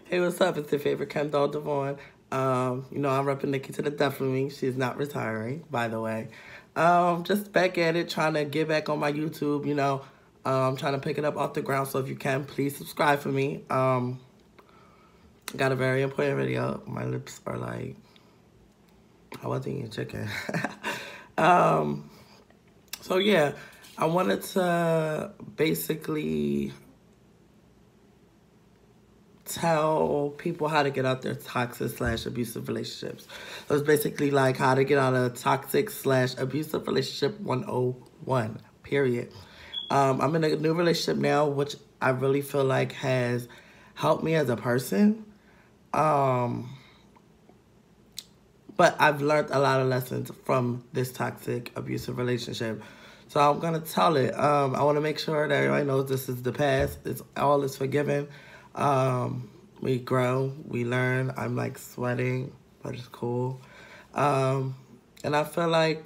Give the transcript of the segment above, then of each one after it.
Hey, what's up? It's your favorite Kendall Devon. I'm repping Nikki to the death of me. She's not retiring, by the way. Just back at it, trying to get back on my YouTube, trying to pick it up off the ground. So if you can, please subscribe for me. Got a very important video. My lips are like, I wasn't eating chicken. um, so yeah, I wanted to basically tell people how to get out their toxic/abusive relationships. So it's basically like how to get out of toxic/abusive relationship 101, period. I'm in a new relationship now, which I really feel like has helped me as a person. Um, but I've learned a lot of lessons from this toxic abusive relationship. So I'm gonna tell it. I want to make sure that everybody knows this is the past. It's all is forgiven. We grow, we learn. I'm like sweating, but it's cool. And I feel like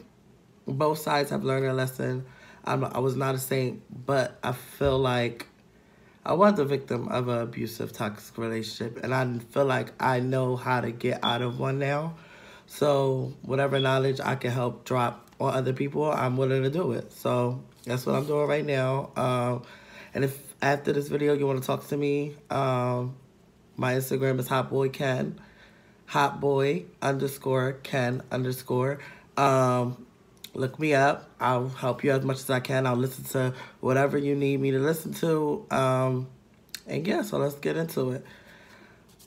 both sides have learned a lesson. I was not a saint, but I feel like I was a victim of an abusive, toxic relationship, and I feel like I know how to get out of one now. So whatever knowledge I can help drop on other people, I'm willing to do it. So that's what I'm doing right now. And if after this video you want to talk to me, my Instagram is hotboyken, hotboy_ken_. Look me up. I'll help you as much as I can. I'll listen to whatever you need me to listen to. And yeah, so let's get into it.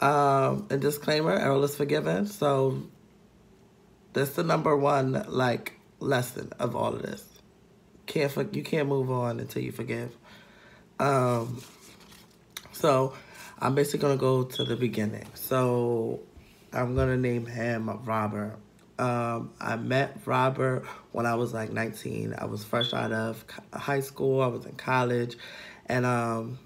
A disclaimer, all is forgiven. So that's the number one, like, lesson of all of this. You can't move on until you forgive. So I'm basically going to go to the beginning. So I'm going to name him Robert. I met Robert when I was like 19. I was fresh out of high school. I was in college. And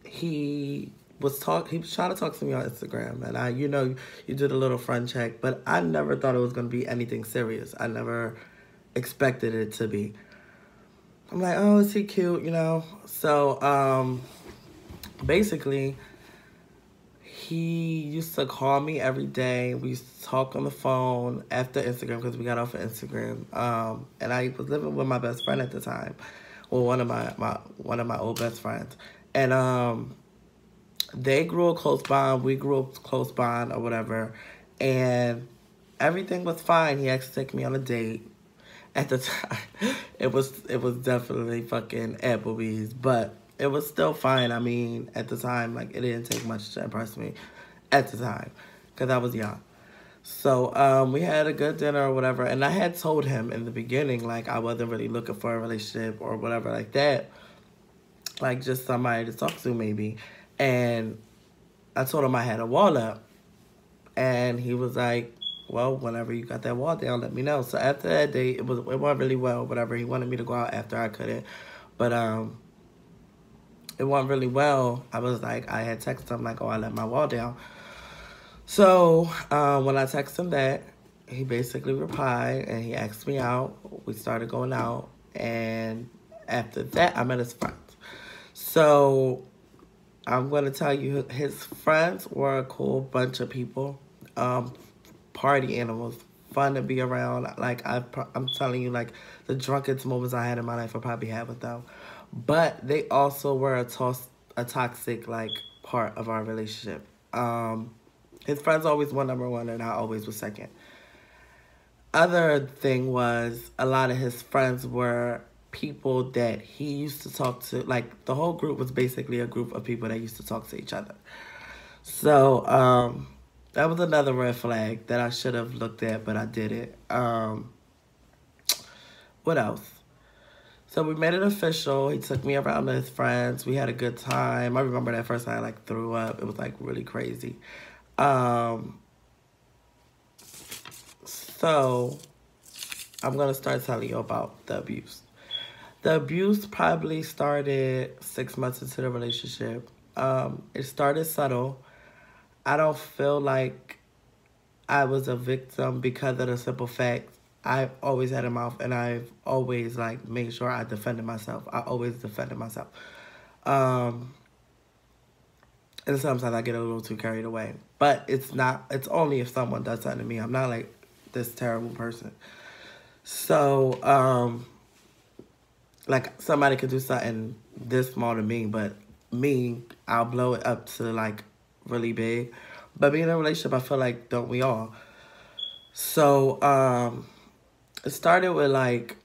he was trying to talk to me on Instagram. And you did a little friend check. But I never thought it was going to be anything serious. I never expected it to be. I'm like, oh, is he cute, So, basically, he used to call me every day. We used to talk on the phone after Instagram because we got off of Instagram. And I was living with my best friend at the time. Well, one of my old best friends. And they grew a close bond. We grew a close bond or whatever. And everything was fine. He asked to take me on a date. At the time, it was definitely fucking Applebee's, but it was still fine. I mean, at the time, like, it didn't take much to impress me at the time because I was young. So we had a good dinner or whatever, and I had told him in the beginning, like, I wasn't really looking for a relationship or whatever like that, like just somebody to talk to maybe. And I told him I had a wall up, and he was like, well, whenever you got that wall down, let me know. So after that date, it went really well, whatever. He wanted me to go out after I couldn't. But it went really well. I was like, I had texted him like, oh, I let my wall down. So when I texted him that, he basically replied and he asked me out. We started going out. And after that, I met his friends. So I'm going to tell you, his friends were a cool bunch of people. Party animals, fun to be around. Like, I'm telling you, like, the drunkest moments I had in my life I probably had with them. But they also were a toxic, like, part of our relationship. His friends always were number one, and I always was second. Other thing was, a lot of his friends were people that he used to talk to. Like, the whole group was basically a group of people that used to talk to each other. So, that was another red flag that I should have looked at, but I didn't. What else? So we made it official. He took me around to his friends. We had a good time. I remember that first time I like threw up. It was like really crazy. So I'm gonna start telling you about the abuse. The abuse probably started 6 months into the relationship. It started subtle. I don't feel like I was a victim because of the simple fact I've always had a mouth and I've always like made sure I defended myself. I always defended myself. And sometimes I get a little too carried away. But it's only if someone does something to me. I'm not like this terrible person. So, like somebody could do something this small to me, but me, I'll blow it up to like really big. But being in a relationship, I feel like, don't we all? So, it started with like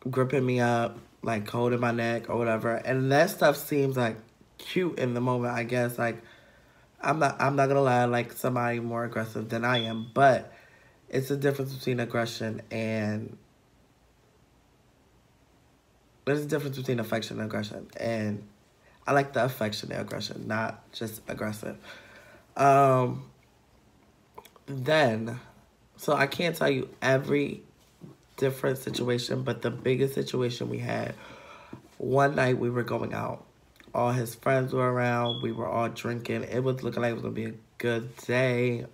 gripping me up, like holding my neck or whatever. And that stuff seems like cute in the moment, I guess. Like, I'm not gonna lie, like somebody more aggressive than I am, but it's the difference between aggression and there's a difference between affection and aggression. And I like the affectionate aggression, not just aggressive. Um, then, so I can't tell you every different situation, but the biggest situation we had, one night we were going out. All his friends were around. We were all drinking. It was looking like it was going to be a good day.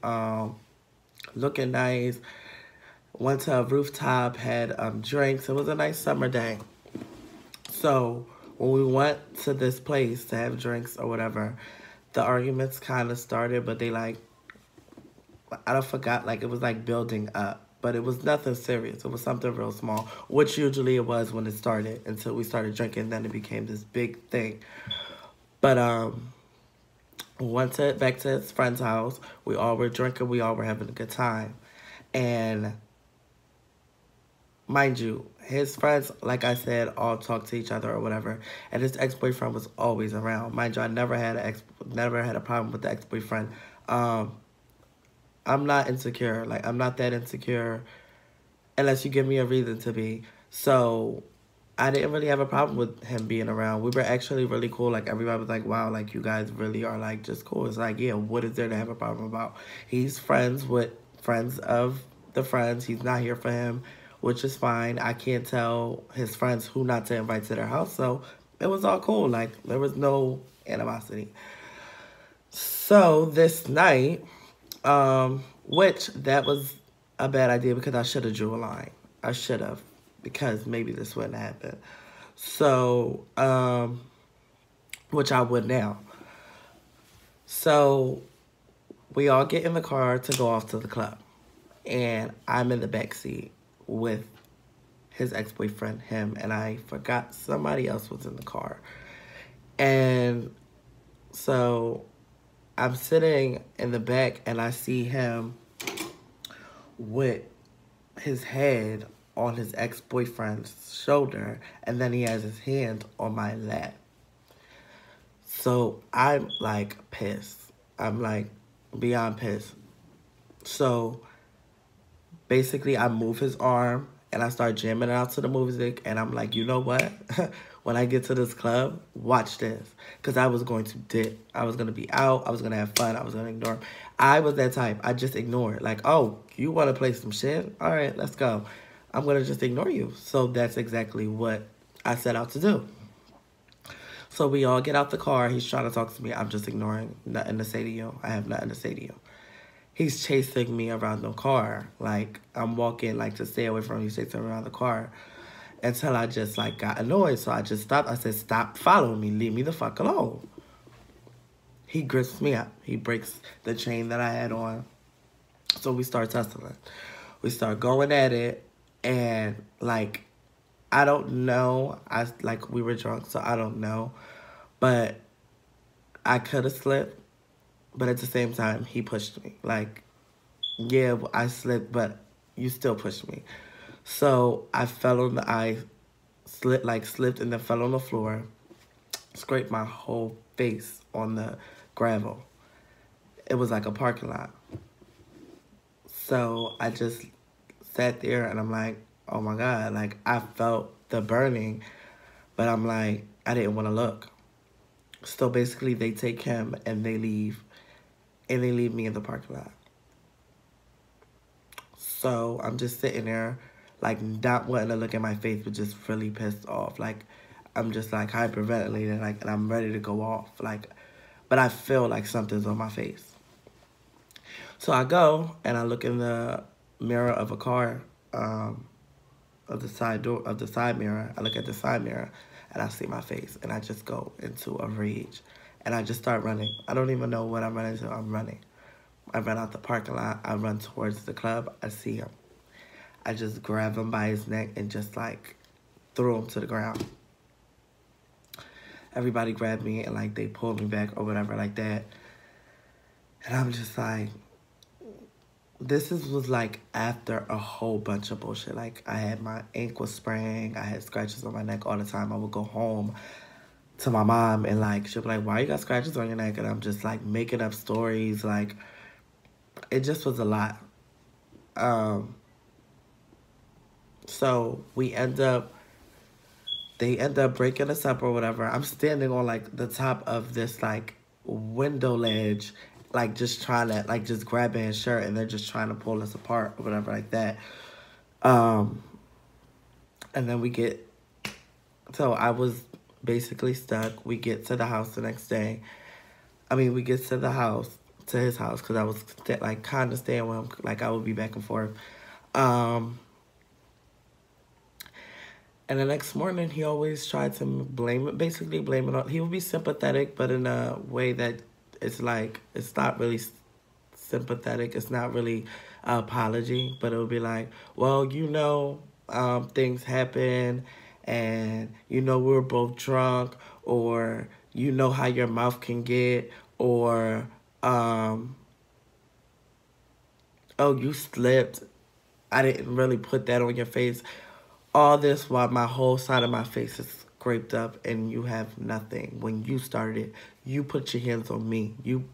Looking nice. Went to a rooftop, had drinks. It was a nice summer day. So when we went to this place to have drinks or whatever, the arguments kind of started, but they like, I don't forgot, like it was like building up. But it was nothing serious. It was something real small, which usually it was when it started until we started drinking. Then it became this big thing. But back to his friend's house. We all were drinking. We all were having a good time. And mind you, his friends, like I said, all talk to each other or whatever. And his ex-boyfriend was always around. Mind you, I never had a problem with the ex-boyfriend. I'm not insecure. Like, I'm not that insecure unless you give me a reason to be. So I didn't really have a problem with him being around. We were actually really cool. Like, everybody was like, wow, like, you guys really are, like, just cool. It's like, yeah, what is there to have a problem about? He's friends with friends of the friends. He's not here for him, which is fine. I can't tell his friends who not to invite to their house. So it was all cool. Like, there was no animosity. So this night, which that was a bad idea because I should have drew a line. I should have, because maybe this wouldn't happen. So, which I would now. So we all get in the car to go off to the club. And I'm in the back seat with his ex-boyfriend, him, and I forgot somebody else was in the car. And so I'm sitting in the back and I see him with his head on his ex-boyfriend's shoulder, and then he has his hand on my lap. So I'm like pissed. I'm like beyond pissed. So basically I move his arm and I start jamming it out to the music, and I'm like, you know what? When I get to this club, watch this. Because I was going to dip. I was going to be out. I was going to have fun. I was going to ignore him. I was that type. I just ignore it. Like, oh, you want to play some shit? All right, let's go. I'm going to just ignore you. So that's exactly what I set out to do. So we all get out the car. He's trying to talk to me. I'm just ignoring. Nothing to say to you. I have nothing to say to you. He's chasing me around the car. Like, I'm walking, like, to stay away from him. He's chasing me around the car until I just, like, got annoyed. So I just stopped. I said, stop following me. Leave me the fuck alone. He grips me up. He breaks the chain that I had on. So we start tussling. We start going at it. And, like, I don't know. We were drunk, so I don't know. But I could have slipped. But at the same time, he pushed me. Like, yeah, I slipped, but you still pushed me. So I fell on I slipped and then fell on the floor, scraped my whole face on the gravel. It was like a parking lot. So I just sat there and I'm like, oh my God, like I felt the burning, but I'm like, I didn't want to look. So basically they take him and they leave. And they leave me in the parking lot. So I'm just sitting there, like, not wanting to look at my face, but just really pissed off. Like, I'm just, like, hyperventilating, like, and I'm ready to go off. Like, but I feel like something's on my face. So I go, and I look in the mirror of a car, of the side mirror. I look at the side mirror, and I see my face, and I just go into a rage. And I just start running. I don't even know what I'm running to. I'm running. I run out the parking lot. I run towards the club. I see him. I just grab him by his neck and just like threw him to the ground. Everybody grabbed me and like they pulled me back or whatever like that. And I'm just like, was like after a whole bunch of bullshit. Like I had my ankle sprained. I had scratches on my neck all the time. I would go home to my mom and like she'll be like, why you got scratches on your neck? And I'm just like making up stories. Like it just was a lot. So they end up breaking us up or whatever. I'm standing on like the top of this like window ledge, like just trying to like just grabbing his shirt, and they're just trying to pull us apart or whatever like that. And then so I was basically stuck. We get to the house the next day. We get to his house, because I was like kind of staying with him. Like I would be back and forth. And the next morning, he always tried to blame it on. He would be sympathetic, but in a way that it's like, it's not really sympathetic. It's not really an apology, but it would be like, well, things happen, and we were both drunk, or how your mouth can get, or oh, you slipped. I didn't really put that on your face. All this while my whole side of my face is scraped up and you have nothing. When you started, you put your hands on me. You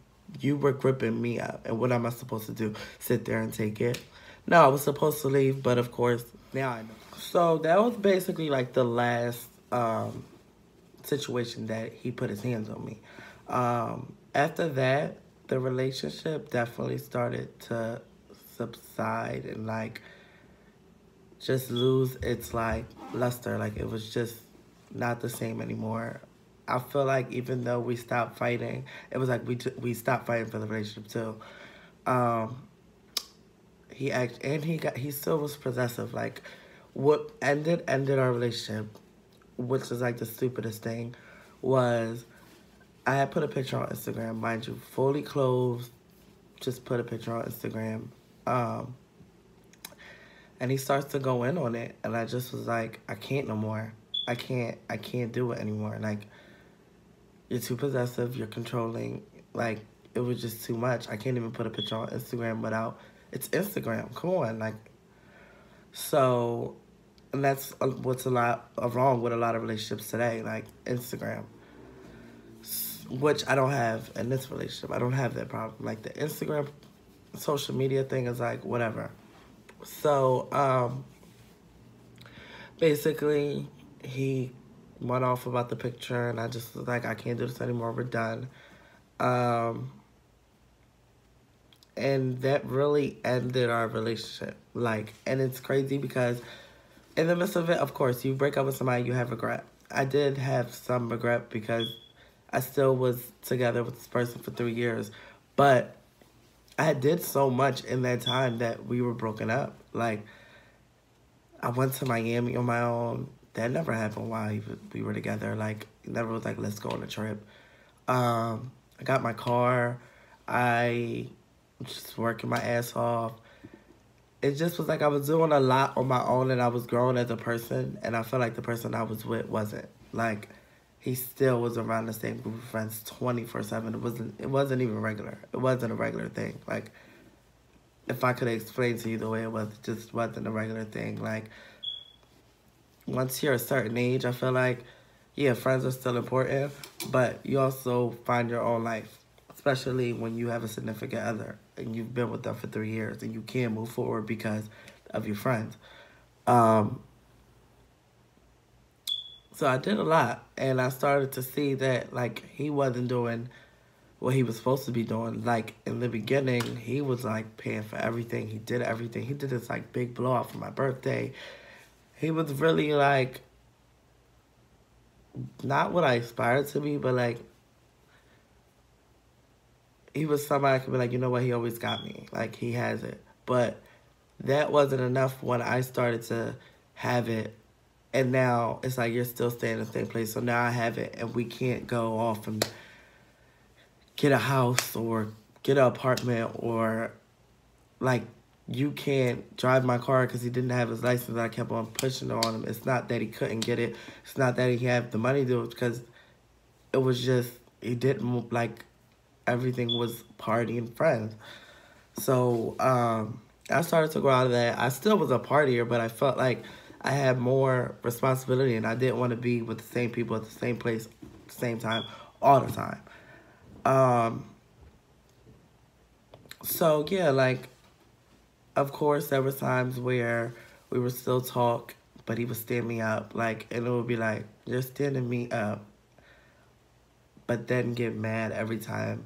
were gripping me up. And what am I supposed to do? Sit there and take it? No, I was supposed to leave, but of course, now I know. So that was basically like the last situation that he put his hands on me. After that, the relationship definitely started to subside and like just lose its like luster. Like it was just not the same anymore. I feel like even though we stopped fighting, it was like we stopped fighting for the relationship too. He still was possessive. Like what ended our relationship, which is like the stupidest thing, was I had put a picture on Instagram, mind you, fully clothed, just put a picture on Instagram. And he starts to go in on it, and I just was like, I can't no more. I can't do it anymore. Like, you're too possessive, you're controlling. Like, it was just too much. I can't even put a picture on Instagram without, it's Instagram, come on. Like, so, and that's what's a lot wrong with a lot of relationships today, like Instagram. Which I don't have in this relationship. I don't have that problem. Like, the Instagram social media thing is like, whatever. So, basically, he went off about the picture, and I just was like, I can't do this anymore, we're done. And that really ended our relationship. Like, and it's crazy because in the midst of it, of course, you break up with somebody, you have regret. I did have some regret because I still was together with this person for 3 years, but I did so much in that time that we were broken up. Like, I went to Miami on my own. That never happened while we were together. Like, it never was like, let's go on a trip. I got my car. I was just working my ass off. It just was like I was doing a lot on my own, and I was growing as a person, and I felt like the person I was with wasn't. Like, he still was around the same group of friends 24/7. It wasn't even regular. It wasn't a regular thing. Like, if I could explain to you the way it was, it just wasn't a regular thing. Like, once you're a certain age, I feel like, yeah, friends are still important, but you also find your own life, especially when you have a significant other and you've been with them for 3 years and you can't move forward because of your friends. So I did a lot, and I started to see that, like, he wasn't doing what he was supposed to be doing. Like, in the beginning, he was, like, paying for everything. He did everything. He did this, like, big blowout for my birthday. He was really, like, not what I aspired to be, but, like, he was somebody I could be like, you know what, he always got me. Like, he has it. But that wasn't enough when I started to have it. And now it's like you're still staying in the same place. So now I have it, and we can't go off and get a house or get an apartment, or like, you can't drive my car because he didn't have his license. I kept on pushing on him. It's not that he couldn't get it. It's not that he had the money to do it, because it was just, he didn't, like, everything was party and friends. So I started to grow out of that. I still was a partier, but I felt like I had more responsibility, and I didn't want to be with the same people at the same place at the same time all the time. So yeah, like, of course there was times where we would still talk, but he would stand me up, like, and it would be like, you're standing me up, but then get mad every time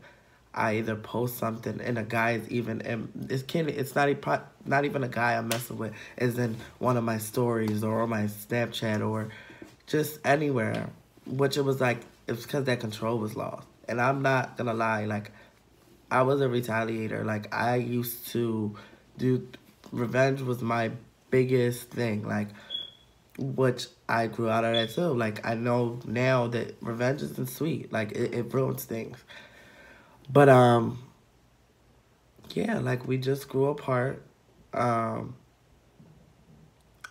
I either post something, and a guy is even, and it's not even a guy I'm messing with, is in one of my stories or on my Snapchat or just anywhere, which it was like, it's because that control was lost. And I'm not gonna lie, like, I was a retaliator. Like, I used to do, revenge was my biggest thing, like, which I grew out of that too. Like, I know now that revenge isn't sweet. Like, it ruins things. But, yeah, like, we just grew apart. I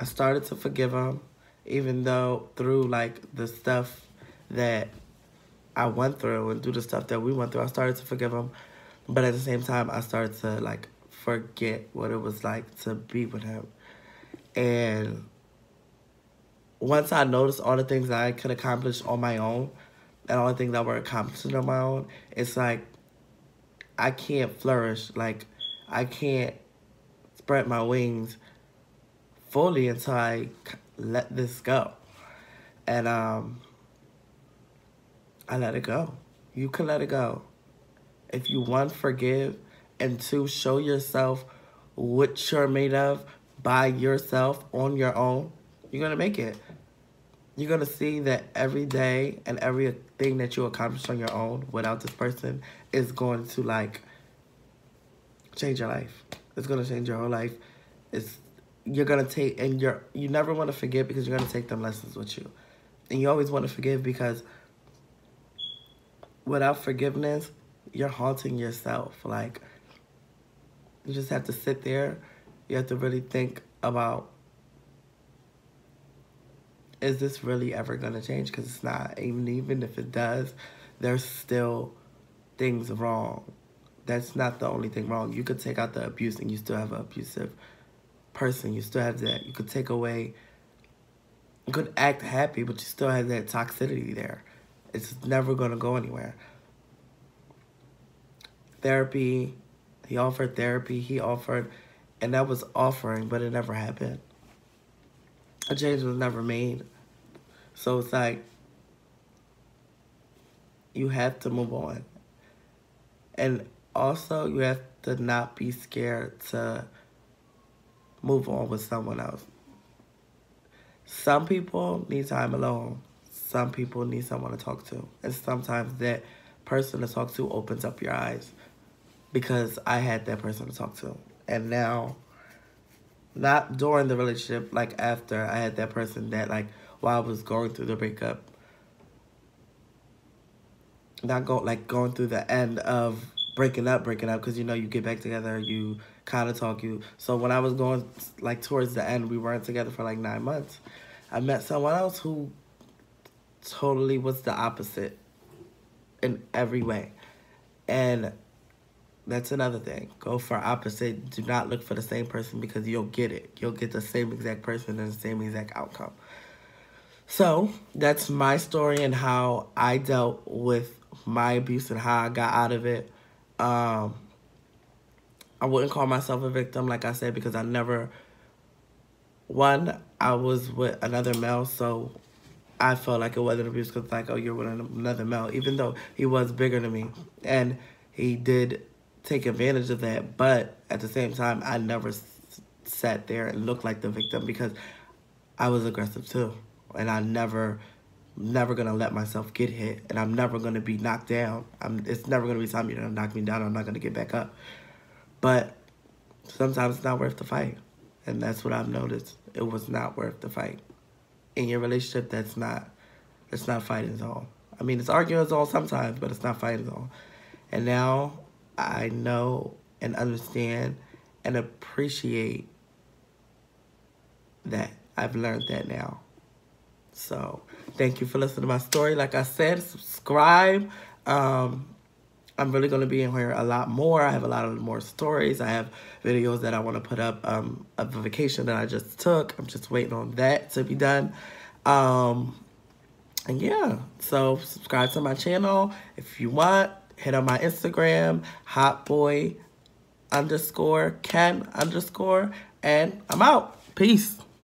started to forgive him, even though through, like, the stuff that I went through and through the stuff that we went through, I started to forgive him. But at the same time, I started to, like, forget what it was like to be with him. And once I noticed all the things that I could accomplish on my own, and all the things that were accomplished on my own, it's like, I can't flourish. Like, I can't spread my wings fully until I let this go. And I let it go. You can let it go. If you, one, forgive, and two, show yourself what you're made of by yourself on your own, you're going to make it. You're going to see that every day and everything that you accomplish on your own without this person is going to, like, change your life. It's going to change your whole life. You're going to take, and you never want to forget, because you're going to take them lessons with you. And you always want to forgive, because without forgiveness, you're haunting yourself. Like, you just have to sit there. You have to really think about, is this really ever going to change? Because it's not. Even if it does, there's still things wrong. That's not the only thing wrong. You could take out the abuse and you still have an abusive person. You still have that. You could take away, you could act happy, but you still have that toxicity there. It's never going to go anywhere. Therapy, he offered therapy, and that was offering, but it never happened. A change was never made. So it's like, you have to move on. And also, you have to not be scared to move on with someone else. Some people need time alone. Some people need someone to talk to. And sometimes that person to talk to opens up your eyes. Because I had that person to talk to. And now, not during the relationship, like after, I had that person that, like, while I was going through the breakup, not going through the end of breaking up, because, you know, you get back together, you kind of talk, so when I was going, like, towards the end, we weren't together for like 9 months, I met someone else who totally was the opposite in every way. And that's another thing. Go for opposite. Do not look for the same person, because you'll get it. You'll get the same exact person and the same exact outcome. So that's my story and how I dealt with my abuse and how I got out of it. I wouldn't call myself a victim, like I said, because I was with another male, so I felt like it wasn't abuse, because, like, oh, you're with another male, even though he was bigger than me. And he did take advantage of that, but at the same time, I never sat there and looked like the victim, because I was aggressive too. And I never gonna let myself get hit, and I'm never gonna be knocked down. It's never gonna be something to knock me down. I'm not gonna get back up. But sometimes it's not worth the fight, and that's what I've noticed. It was not worth the fight. In your relationship, it's not fighting zone. I mean, it's arguing zone sometimes, but it's not fighting zone. And now I know and understand and appreciate that. I've learned that now. So thank you for listening to my story. Like I said, subscribe. I'm really going to be in here a lot more. I have a lot of more stories. I have videos that I want to put up of a vacation that I just took. I'm just waiting on that to be done. And yeah, so subscribe to my channel. If you want, hit on my Instagram, hotboy_Ken_, and I'm out. Peace.